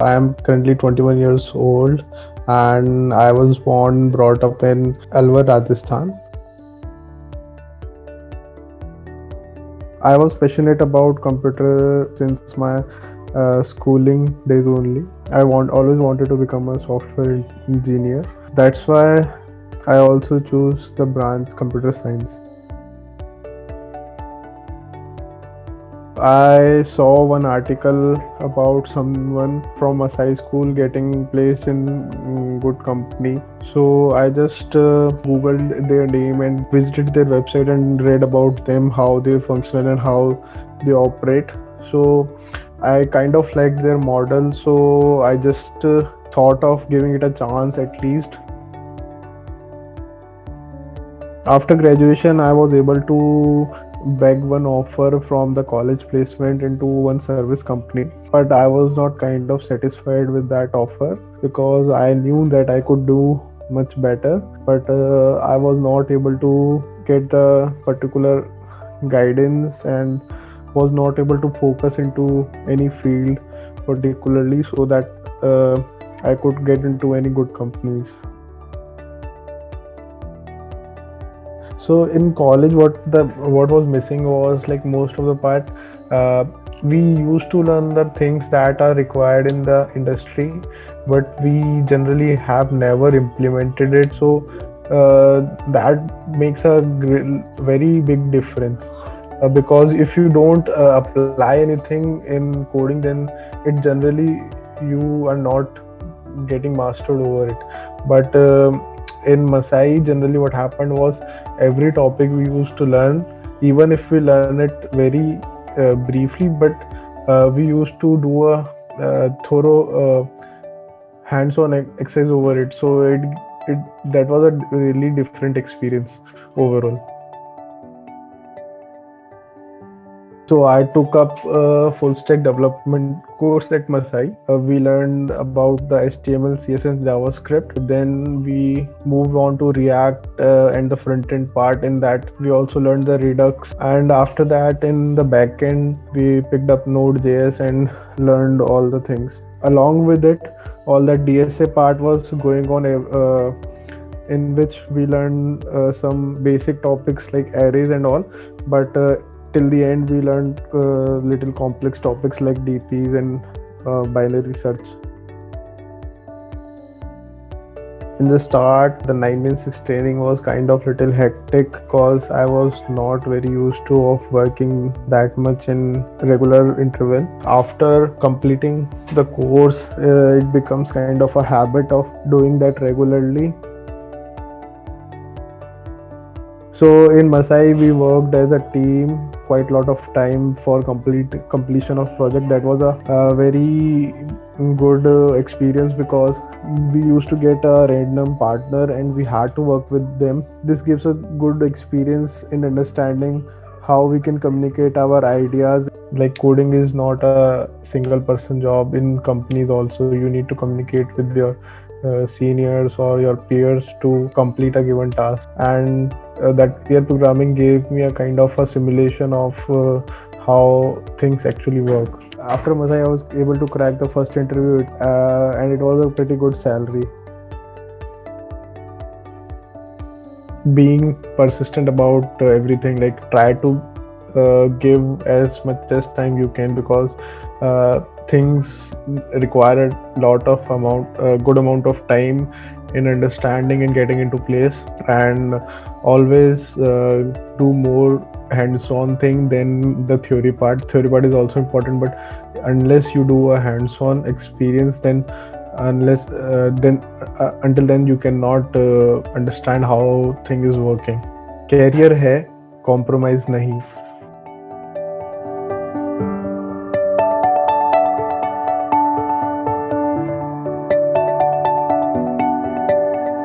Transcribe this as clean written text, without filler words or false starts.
I am currently 21 years old and I was brought up in Alwar, Rajasthan. I was passionate about computer since my schooling days only. Always wanted to become a software engineer. That's why I also chose the branch computer science. I saw one article about someone from Masai school getting placed in good company. So I just googled their name and visited their website and read about them, how they function and how they operate. So I kind of liked their model. So I just thought of giving it a chance at least. After graduation, I was able to beg one offer from the college placement into one service company, but I was not kind of satisfied with that offer because I knew that I could do much better, but I was not able to get the particular guidance and was not able to focus into any field particularly so that I could get into any good companies. So in college, what was missing was like most of the part. We used to learn the things that are required in the industry, but we generally have never implemented it. So that makes a very big difference. Because if you don't apply anything in coding, then it generally you are not getting mastered over it. But in Masai, generally what happened was every topic we used to learn, even if we learn it very briefly, but we used to do a thorough hands-on exercise over it. So it that was a really different experience overall. So I took up a full stack development course at Masai. We learned about the HTML, CSS, JavaScript. Then we moved on to React and the front end part. In that, we also learned the Redux. And after that, in the back end, we picked up Node.js and learned all the things. Along with it, all that DSA part was going on, in which we learned some basic topics like arrays and all. But till the end, we learned little complex topics like DPs and binary search. In the start, the 996 training was kind of little hectic because I was not very used to of working that much in regular interval. After completing the course, it becomes kind of a habit of doing that regularly. So in Masai, we worked as a team quite a lot of time for completion of project. That was a very good experience because we used to get a random partner and we had to work with them. This gives a good experience in understanding how we can communicate our ideas. Like coding is not a single person job. In companies also, you need to communicate with your seniors or your peers to complete a given task, and that peer programming gave me a kind of a simulation of how things actually work. After Masai, I was able to crack the first interview and it was a pretty good salary. Being persistent about everything, like try to give as much as time you can, because things require a good amount of time in understanding and getting into place, and always do more hands-on thing than the theory part. Theory part is also important, but unless you do a hands-on experience, then until then you cannot understand how thing is working. Career है, compromise नहीं.